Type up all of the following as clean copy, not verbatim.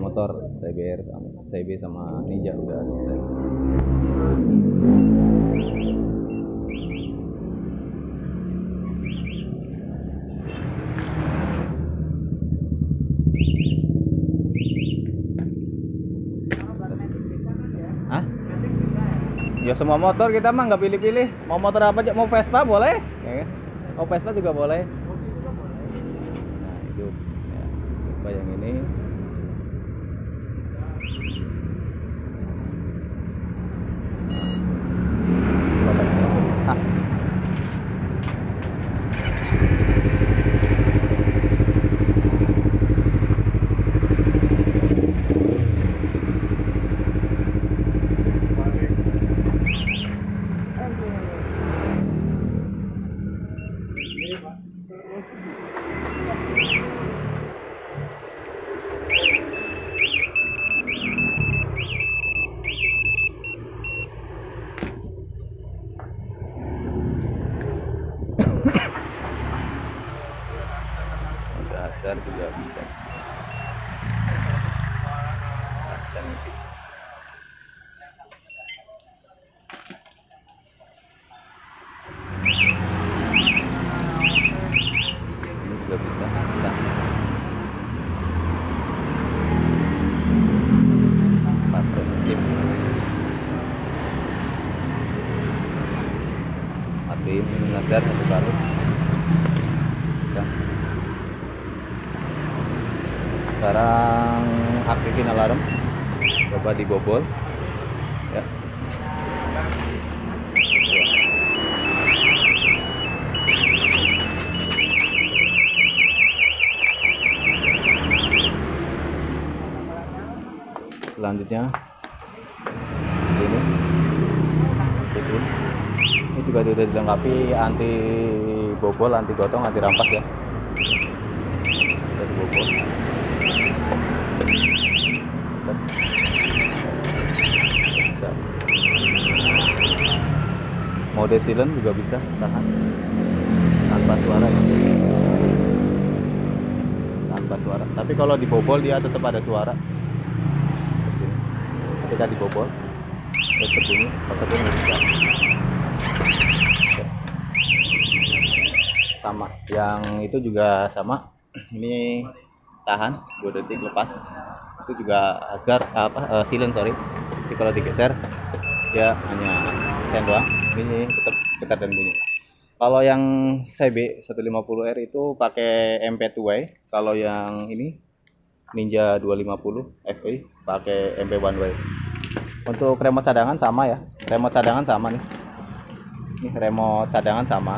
motor CBR, CB sama Ninja udah selesai. Hah? Ya semua motor kita mah nggak pilih-pilih. Mau motor apa aja, mau Vespa boleh, ya kan? Mau Vespa juga boleh. Nah itu, ya, Vespa yang ini. Hah? Dasar juga bisa. Cantik. Ini juga bisa. Nah. Positif. Matiin laser satu kali. Ya. Sekarang aktifin alarm, coba dibobol ya. Selanjutnya ini juga sudah dilengkapi anti bobol, anti gotong, anti rampas ya. Dari bobol bisa. Mode silent juga bisa tahan tanpa suara ya. Tanpa suara, tapi kalau dibobol dia tetap ada suara. Ketika dibobol tetap bunyi, tetap bisa. Sama yang itu juga sama, ini tahan 2 detik lepas. Itu juga hazard silent, sorry. Jadi kalau digeser ya hanya sen doang, ini tetap getar dan bunyi. Kalau yang CB 150R itu pakai MP 2-way, kalau yang ini Ninja 250 FI pakai MP 1-way. Untuk remote cadangan sama ya, remote cadangan sama nih. Ini remote cadangan sama,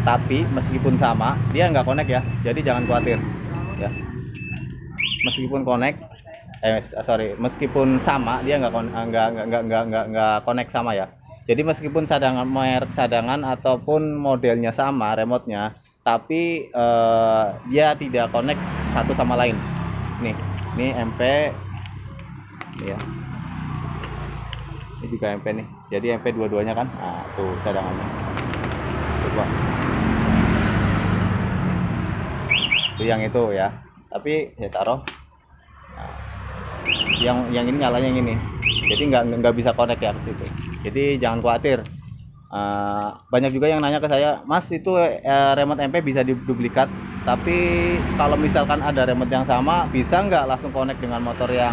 tapi meskipun sama dia nggak connect ya, jadi jangan khawatir ya. Meskipun connect, meskipun sama dia nggak connect sama ya. Jadi meskipun cadangan, merek cadangan ataupun modelnya sama remotenya, tapi dia tidak connect satu sama lain. Nih, ini MP ya. Ini juga MP nih. Jadi MP dua-duanya kan. Nah, tuh cadangannya. Coba. Itu yang itu ya. Tapi saya taruh. Nah, yang ini nyalanya yang ini. Jadi nggak bisa connect ya ke situ. Jadi jangan khawatir. Banyak juga yang nanya ke saya, Mas itu remote MP bisa diduplikat, tapi kalau misalkan ada remote yang sama bisa nggak langsung connect dengan motor yang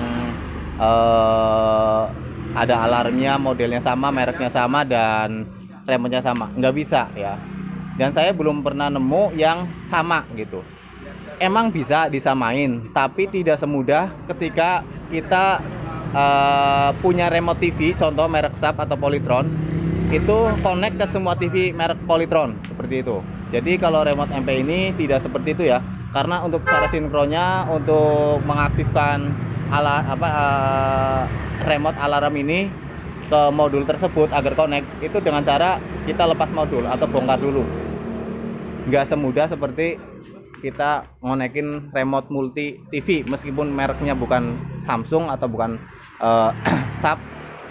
ada alarmnya, modelnya sama, mereknya sama, dan remote-nya sama? Nggak bisa ya. Dan saya belum pernah nemu yang sama gitu. Emang bisa disamain, tapi tidak semudah ketika kita punya remote TV, contoh merek Sharp atau Polytron, itu connect ke semua TV merek Polytron seperti itu. Jadi kalau remote MP ini tidak seperti itu ya, karena untuk cara sinkronnya, untuk mengaktifkan remote alarm ini ke modul tersebut agar connect, itu dengan cara kita lepas modul atau bongkar dulu. Nggak semudah seperti kita ngonekin remote multi TV, meskipun mereknya bukan Samsung atau bukan Sharp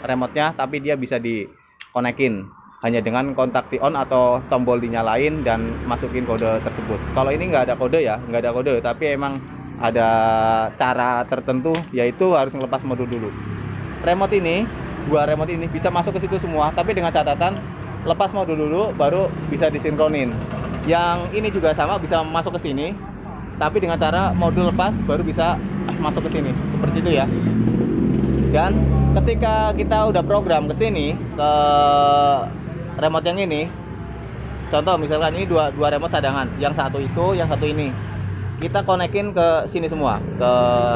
remote-nya, tapi dia bisa dikonekin hanya dengan kontak di on atau tombol dinyalain dan masukin kode tersebut. Kalau ini nggak ada kode ya, nggak ada kode, tapi emang ada cara tertentu, yaitu harus ngelepas modul dulu. Remote ini, dua remote ini bisa masuk ke situ semua, tapi dengan catatan lepas modul dulu baru bisa disinkronin. Yang ini juga sama, bisa masuk ke sini, tapi dengan cara modul lepas baru bisa masuk ke sini, seperti itu ya. Dan ketika kita udah program ke sini, ke remote yang ini, contoh misalkan ini dua remote cadangan, yang satu itu, yang satu ini, kita konekin ke sini semua, ke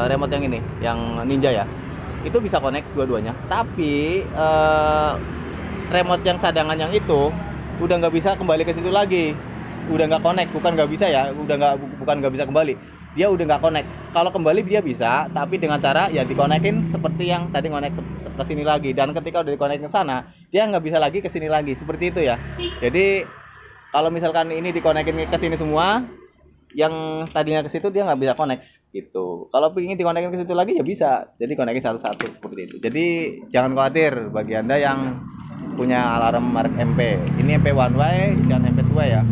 remote yang ini, yang Ninja ya. Itu bisa connect dua-duanya. Tapi remote yang cadangan yang itu udah nggak bisa kembali ke situ lagi. Udah nggak connect, bukan nggak bisa ya, bukan nggak bisa kembali. Dia udah nggak connect. Kalau kembali dia bisa, tapi dengan cara ya dikonekin seperti yang tadi connect ke sini lagi. Dan ketika udah dikonek ke sana, dia nggak bisa lagi ke sini lagi. Seperti itu ya. Jadi kalau misalkan ini dikonekin ke sini semua, yang tadinya ke situ dia nggak bisa connect gitu. Kalau ingin dikonekin ke situ lagi ya bisa. Jadi konekin satu-satu seperti itu. Jadi jangan khawatir bagi Anda yang punya alarm merek MP. Ini MP one way dan MP two way ya.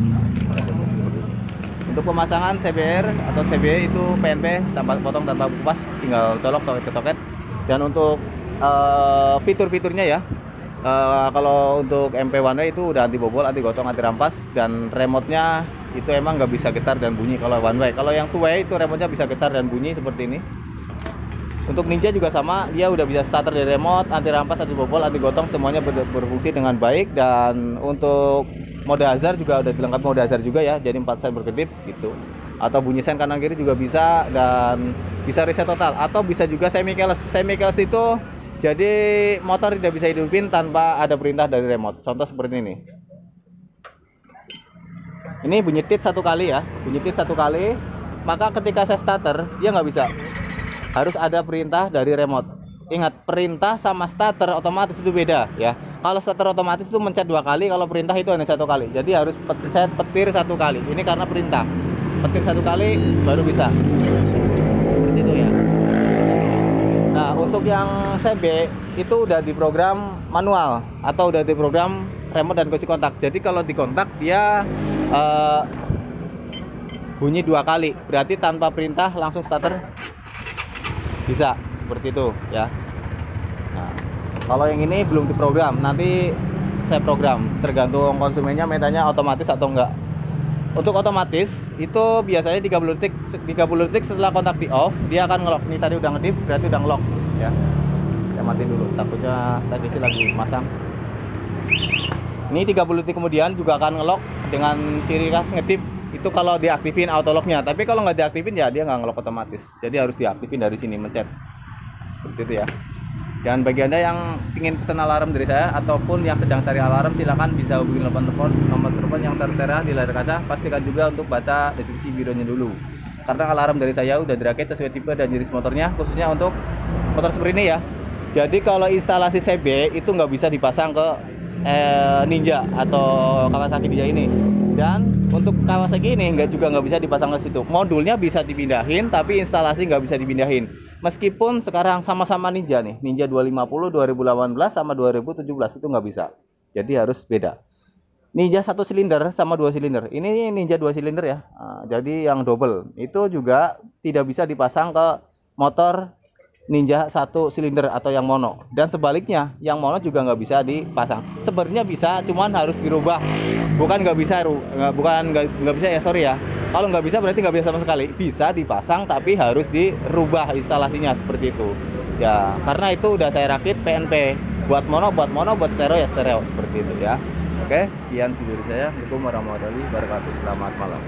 Untuk pemasangan CBR atau CB itu PNP tanpa potong, tanpa kupas, tinggal colok soket ke soket. Dan untuk fitur-fiturnya ya, kalau untuk MP one way itu udah anti bobol, anti gotong, anti rampas, dan remote-nya itu emang nggak bisa getar dan bunyi kalau one way. Kalau yang two way itu remote-nya bisa getar dan bunyi seperti ini. Untuk Ninja juga sama, dia udah bisa starter dari remote, anti rampas, anti bobol, anti gotong, semuanya berfungsi dengan baik. Dan untuk mode hazard juga udah dilengkapi mode hazard juga ya, jadi 4 sen berkedip gitu. Atau bunyi sen kanan kiri juga bisa, dan bisa reset total, atau bisa juga semi keyless. Semi keyless itu jadi motor tidak bisa hidupin tanpa ada perintah dari remote. Contoh seperti ini. Ini bunyi tit satu kali ya, bunyi tit satu kali. Maka ketika saya starter dia nggak bisa, harus ada perintah dari remote. Ingat, perintah sama starter otomatis itu beda ya. Kalau starter otomatis itu mencet 2 kali, kalau perintah itu hanya 1 kali. Jadi harus pencet petir 1 kali. Ini karena perintah. Petir 1 kali baru bisa. Seperti itu ya. Nah, untuk yang CB itu udah diprogram manual atau udah diprogram remote dan kunci kontak. Jadi kalau dikontak dia bunyi 2 kali. Berarti tanpa perintah langsung starter bisa, seperti itu ya. Nah, kalau yang ini belum diprogram, nanti saya program, tergantung konsumennya mintanya otomatis atau enggak. Untuk otomatis itu biasanya 30 detik setelah kontak di off dia akan ngelock. Ini tadi udah ngedip, berarti udah ngelock ya. Saya matiin dulu, takutnya teknisi lagi masang. Ini 30 detik kemudian juga akan ngelock dengan ciri khas ngedip. Itu kalau diaktifin auto locknya, tapi kalau nggak diaktifin ya dia nggak ngelock otomatis. Jadi harus diaktifin dari sini, mencet seperti itu ya. Dan bagi Anda yang ingin pesan alarm dari saya ataupun yang sedang cari alarm, silakan bisa hubungi nomor telepon yang tertera di layar kaca. Pastikan juga untuk baca deskripsi videonya dulu, karena alarm dari saya udah dirakit sesuai tipe dan jenis motornya, khususnya untuk motor seperti ini ya. Jadi kalau instalasi CB itu nggak bisa dipasang ke Ninja atau Kawasaki Ninja ini. Dan untuk Kawasaki ini nggak bisa dipasang ke situ. Modulnya bisa dipindahin, tapi instalasi nggak bisa dipindahin. Meskipun sekarang sama-sama Ninja nih, Ninja 250 2018 sama 2017 itu nggak bisa. Jadi harus beda. Ninja 1 silinder sama 2 silinder. Ini Ninja 2 silinder ya. Nah, jadi yang double itu juga tidak bisa dipasang ke motor Ninja 1 silinder atau yang mono. Dan sebaliknya, yang mono juga nggak bisa dipasang. Sebenarnya bisa, cuman harus dirubah. Bukan nggak bisa, nggak bisa ya, sorry ya. Kalau nggak bisa berarti nggak bisa sama sekali. Bisa dipasang tapi harus dirubah instalasinya seperti itu. Ya, karena itu udah saya rakit PNP. Buat mono, buat stereo ya stereo seperti itu ya. Oke, sekian video dari saya. Assalamualaikum warahmatullahi wabarakatuh. Selamat malam.